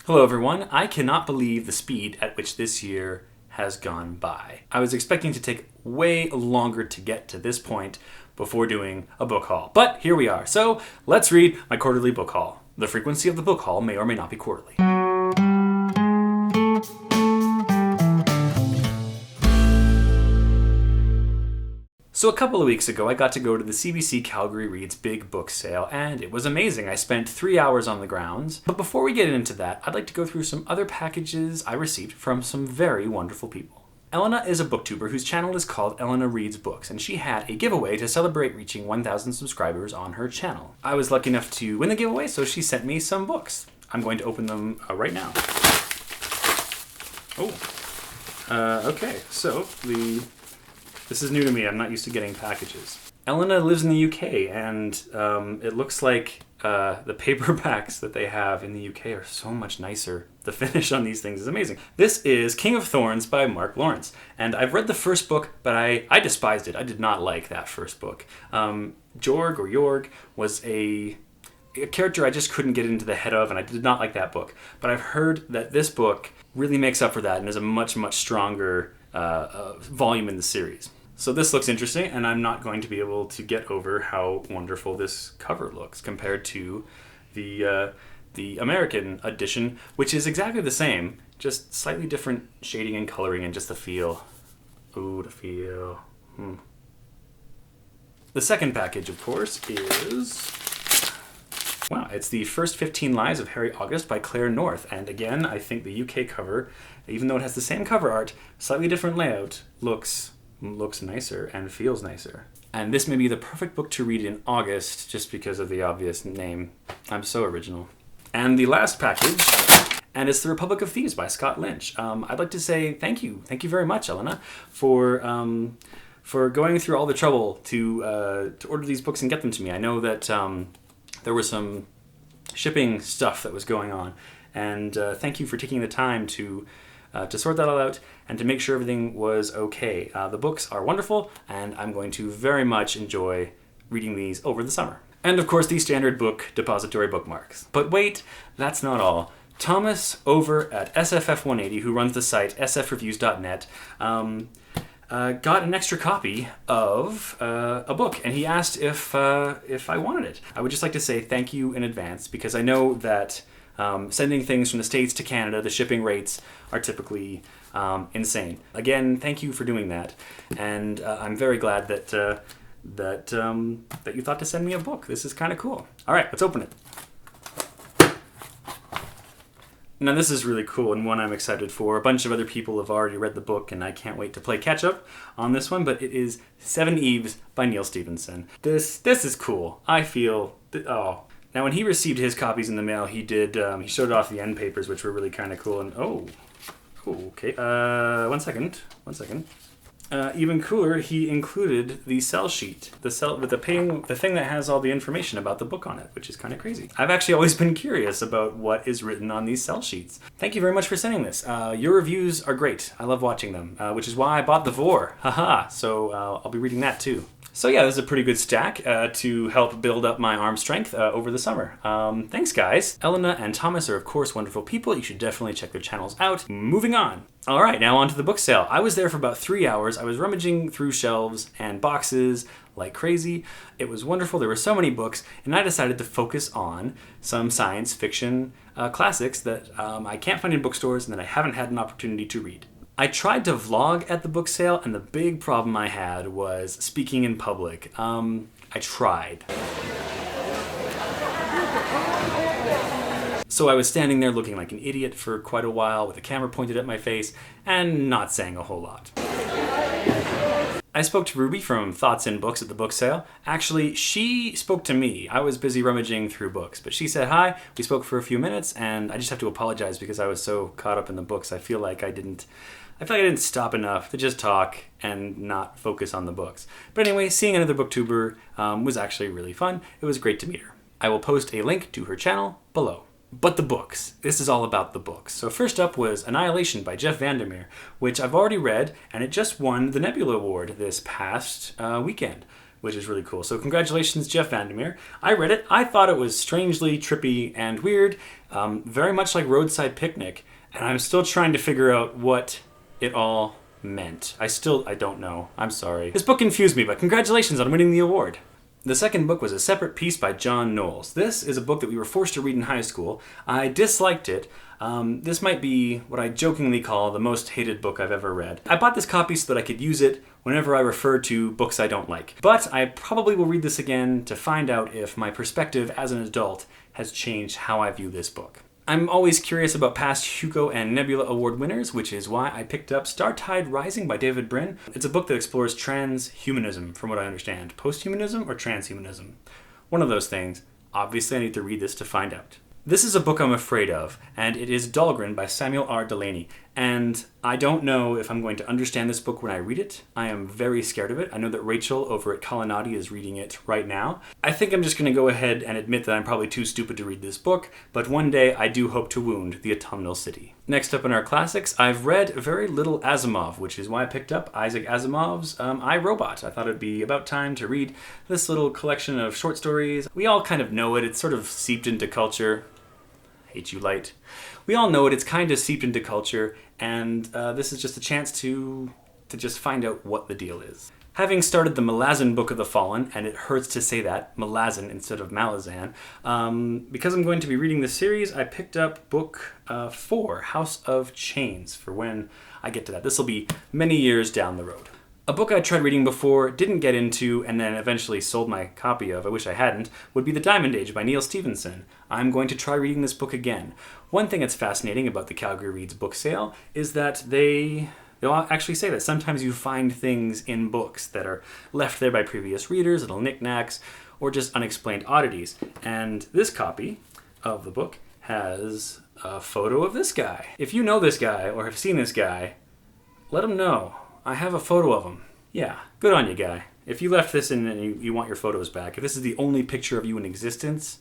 Hello everyone, I cannot believe the speed at which this year has gone by. I was expecting to take way longer to get to this point before doing a book haul, but here we are. So let's read my quarterly book haul. The frequency of the book haul may or may not be quarterly. So a couple of weeks ago, I got to go to the CBC Calgary Reads Big Book Sale, and it was amazing. I spent 3 hours on the grounds. But before we get into that, I'd like to go through some other packages I received from some very wonderful people. Elena is a booktuber whose channel is called Elena Reads Books, and she had a giveaway to celebrate reaching 1,000 subscribers on her channel. I was lucky enough to win the giveaway, so she sent me some books. I'm going to open them right now. Okay, so this is new to me. I'm not used to getting packages. Elena lives in the UK, and it looks like the paperbacks that they have in the UK are so much nicer. The finish on these things is amazing. This is King of Thorns by Mark Lawrence, and I've read the first book, but I despised it. I did not like that first book. Jorg was a character I just couldn't get into the head of, and I did not like that book. But I've heard that this book really makes up for that and is a much, much stronger volume in the series. So this looks interesting, and I'm not going to be able to get over how wonderful this cover looks compared to the American edition, which is exactly the same, just slightly different shading and coloring and just the feel. Ooh, the feel. The second package, of course, is... Wow, it's the First 15 Lives of Harry August by Claire North. And again, I think the UK cover, even though it has the same cover art, slightly different layout, looks nicer and feels nicer. And this may be the perfect book to read in August just because of the obvious name. I'm so original. And the last package, and it's The Republic of Thieves by Scott Lynch. I'd like to say thank you. Thank you very much, Elena, for going through all the trouble to order these books and get them to me. I know that there was some shipping stuff that was going on, and thank you for taking the time to sort that all out and to make sure everything was okay. The books are wonderful, and I'm going to very much enjoy reading these over the summer. And of course, the standard book depository bookmarks. But wait, that's not all. Thomas over at SFF180, who runs the site sfreviews.net, got an extra copy of a book, and he asked if I wanted it. I would just like to say thank you in advance, because I know that sending things from the States to Canada, the shipping rates are typically insane. Again, thank you for doing that, and I'm very glad that you thought to send me a book. This is kind of cool. All right, let's open it. Now this is really cool and one I'm excited for. A bunch of other people have already read the book, and I can't wait to play catch up on this one, but it is Seven Eves by Neil Stephenson. This is cool. I feel... Now when he received his copies in the mail, he showed off the end papers, which were really kind of cool, and okay. One second. Even cooler, he included the sell sheet, the thing that has all the information about the book on it, which is kind of crazy. I've actually always been curious about what is written on these sell sheets. Thank you very much for sending this. Your reviews are great. I love watching them, which is why I bought the Vor. Haha. So I'll be reading that too. So yeah, this is a pretty good stack to help build up my arm strength over the summer. Thanks, guys. Elena and Thomas are, of course, wonderful people. You should definitely check their channels out. Moving on. All right, now on to the book sale. I was there for about 3 hours. I was rummaging through shelves and boxes like crazy. It was wonderful. There were so many books, and I decided to focus on some science fiction classics that I can't find in bookstores and that I haven't had an opportunity to read. I tried to vlog at the book sale, and the big problem I had was speaking in public. I tried. So I was standing there looking like an idiot for quite a while with the camera pointed at my face and not saying a whole lot. I spoke to Ruby from Thoughts in Books at the book sale. Actually, she spoke to me. I was busy rummaging through books, but she said hi. We spoke for a few minutes, and I just have to apologize because I was so caught up in the books. I feel like I didn't stop enough to just talk and not focus on the books. But anyway, seeing another booktuber was actually really fun. It was great to meet her. I will post a link to her channel below. But the books. This is all about the books. So first up was Annihilation by Jeff Vandermeer, which I've already read, and it just won the Nebula Award this past weekend, which is really cool. So congratulations, Jeff Vandermeer. I read it. I thought it was strangely trippy and weird, very much like Roadside Picnic, and I'm still trying to figure out what it all meant. I don't know. I'm sorry. This book confused me, but congratulations on winning the award. The second book was A Separate Piece by John Knowles. This is a book that we were forced to read in high school. I disliked it. This might be what I jokingly call the most hated book I've ever read. I bought this copy so that I could use it whenever I refer to books I don't like. But I probably will read this again to find out if my perspective as an adult has changed how I view this book. I'm always curious about past Hugo and Nebula Award winners, which is why I picked up Startide Rising by David Brin. It's a book that explores transhumanism, from what I understand. Posthumanism or transhumanism? One of those things. Obviously, I need to read this to find out. This is a book I'm afraid of, and it is Dahlgren by Samuel R. Delany. And I don't know if I'm going to understand this book when I read it. I am very scared of it. I know that Rachel over at Kalinati is reading it right now. I think I'm just going to go ahead and admit that I'm probably too stupid to read this book, but one day I do hope to wound the autumnal city. Next up in our classics, I've read very little Asimov, which is why I picked up Isaac Asimov's I, Robot. I thought it'd be about time to read this little collection of short stories. We all kind of know it. It's sort of seeped into culture. Hate you, Light. We all know it. It's kind of seeped into culture, and this is just a chance to just find out what the deal is. Having started the Malazan Book of the Fallen, and it hurts to say that, Malazan instead of Malazan, because I'm going to be reading this series, I picked up book 4, House of Chains, for when I get to that. This will be many years down the road. A book I tried reading before, didn't get into, and then eventually sold my copy of, I wish I hadn't, would be The Diamond Age by Neil Stephenson. I'm going to try reading this book again. One thing that's fascinating about the Calgary Reads book sale is that they'll actually say that sometimes you find things in books that are left there by previous readers, little knickknacks, or just unexplained oddities. And this copy of the book has a photo of this guy. If you know this guy or have seen this guy, let him know. I have a photo of him. Yeah, good on you, guy. If you left this in and you want your photos back, if this is the only picture of you in existence,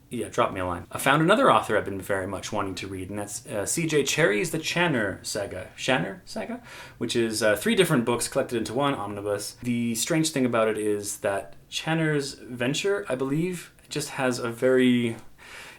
yeah, drop me a line. I found another author I've been very much wanting to read, and that's C.J. Cherry's The Channer Saga. Channer Saga? Which is 3 different books collected into one omnibus. The strange thing about it is that Channer's venture, I believe, just has a very...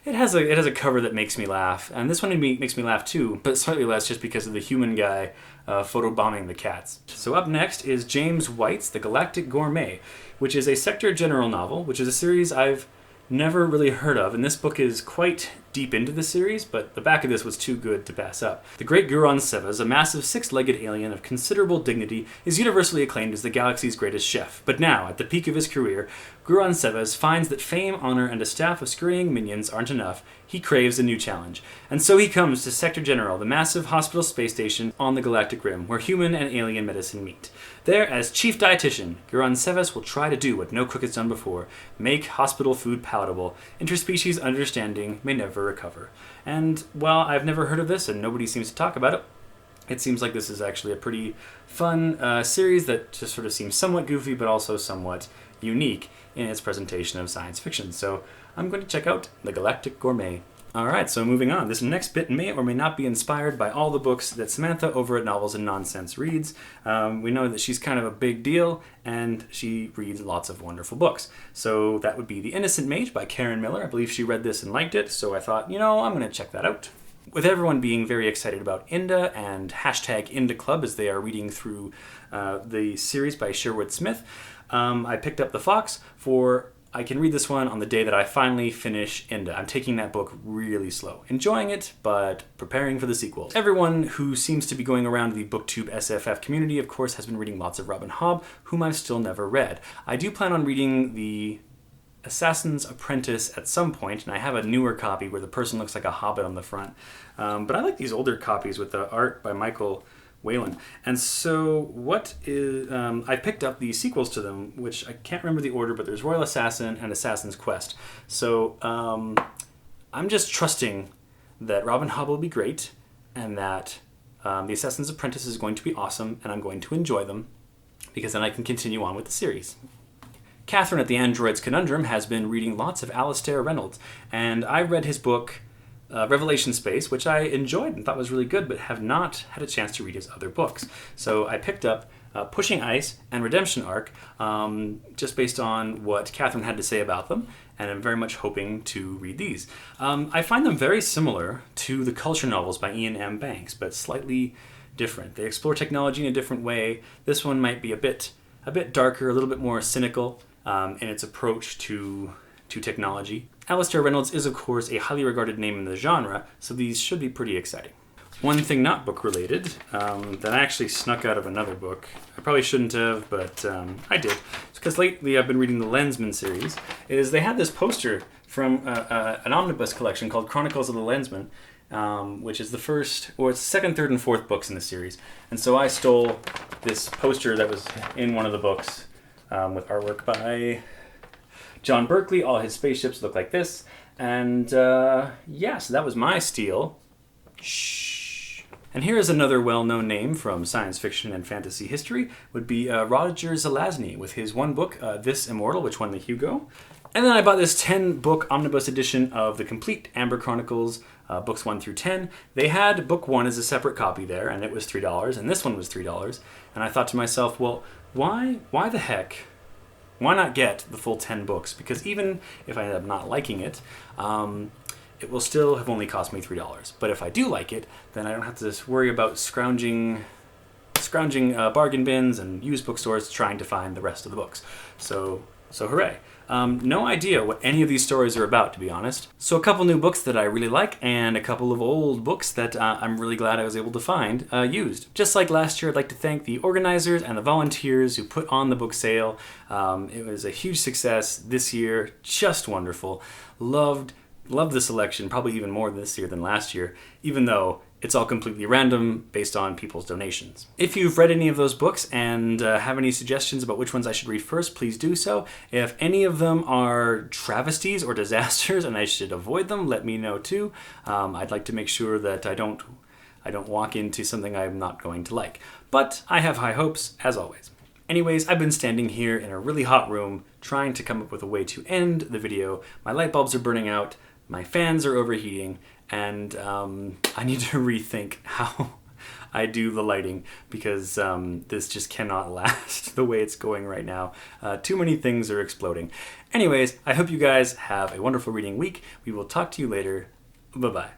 It has a cover that makes me laugh, and this one makes me laugh too, but slightly less just because of the human guy photobombing the cats. So up next is James White's The Galactic Gourmet, which is a Sector General novel, which is a series I've never really heard of, and this book is quite deep into the series, but the back of this was too good to pass up. The great Guron Sevas, a massive 6-legged alien of considerable dignity, is universally acclaimed as the galaxy's greatest chef. But now, at the peak of his career, Guron Sevas finds that fame, honor, and a staff of scurrying minions aren't enough. He craves a new challenge. And so he comes to Sector General, the massive hospital space station on the galactic rim, where human and alien medicine meet. There, as chief dietitian, Guron Sevas will try to do what no cook has done before: make hospital food palatable. Interspecies understanding may never recover. And while I've never heard of this and nobody seems to talk about it, it seems like this is actually a pretty fun series that just sort of seems somewhat goofy but also somewhat unique in its presentation of science fiction. So I'm going to check out The Galactic Gourmet. Alright, so moving on. This next bit may or may not be inspired by all the books that Samantha over at Novels and Nonsense reads. We know that she's kind of a big deal, and she reads lots of wonderful books. So that would be The Innocent Mage by Karen Miller. I believe she read this and liked it, so I thought, I'm going to check that out. With everyone being very excited about Inda and hashtag Inda Club as they are reading through the series by Sherwood Smith, I picked up The Fox for... I can read this one on the day that I finally finish Inda. I'm taking that book really slow. Enjoying it, but preparing for the sequel. Everyone who seems to be going around the BookTube SFF community, of course, has been reading lots of Robin Hobb, whom I've still never read. I do plan on reading The Assassin's Apprentice at some point, and I have a newer copy where the person looks like a hobbit on the front. But I like these older copies with the art by Michael Whalen. And so I picked up the sequels to them, which I can't remember the order, but there's Royal Assassin and Assassin's Quest. So I'm just trusting that Robin Hobb will be great, and that The Assassin's Apprentice is going to be awesome, and I'm going to enjoy them, because then I can continue on with the series. Catherine at the Android's Conundrum has been reading lots of Alastair Reynolds, and I read his book Revelation Space, which I enjoyed and thought was really good, but have not had a chance to read his other books. So I picked up Pushing Ice and Redemption Arc, just based on what Catherine had to say about them, and I'm very much hoping to read these. I find them very similar to the culture novels by Ian M. Banks, but slightly different. They explore technology in a different way. This one might be a bit darker, a little bit more cynical in its approach to technology. Alastair Reynolds is, of course, a highly regarded name in the genre, so these should be pretty exciting. One thing not book-related that I actually snuck out of another book. I probably shouldn't have, but I did. It's because lately I've been reading the Lensman series. They had this poster from an omnibus collection called Chronicles of the Lensman, which is the first, or it's second, third, and fourth books in the series. And so I stole this poster that was in one of the books with artwork by John Berkeley. All his spaceships look like this. And yeah, so that was my steal. Shh. And here is another well-known name from science fiction and fantasy history, would be Roger Zelazny with his one book, This Immortal, which won the Hugo. And then I bought this 10-book omnibus edition of the complete Amber Chronicles, books 1 through 10. They had book 1 as a separate copy there, and it was $3, and this one was $3. And I thought to myself, well, why the heck? Why not get the full 10 books? Because even if I end up not liking it, it will still have only cost me $3. But if I do like it, then I don't have to worry about scrounging bargain bins and used bookstores trying to find the rest of the books. So hooray. No idea what any of these stories are about, to be honest. So a couple new books that I really like, and a couple of old books that I'm really glad I was able to find used. Just like last year, I'd like to thank the organizers and the volunteers who put on the book sale. It was a huge success this year, just wonderful. Loved the selection, probably even more this year than last year, even though it's all completely random based on people's donations. If you've read any of those books and have any suggestions about which ones I should read first, please do so. If any of them are travesties or disasters and I should avoid them, let me know too. I'd like to make sure that I don't walk into something I'm not going to like. But I have high hopes, as always. Anyways, I've been standing here in a really hot room trying to come up with a way to end the video. My light bulbs are burning out. My fans are overheating, and I need to rethink how I do the lighting because this just cannot last the way it's going right now. Too many things are exploding. Anyways, I hope you guys have a wonderful reading week. We will talk to you later. Bye-bye.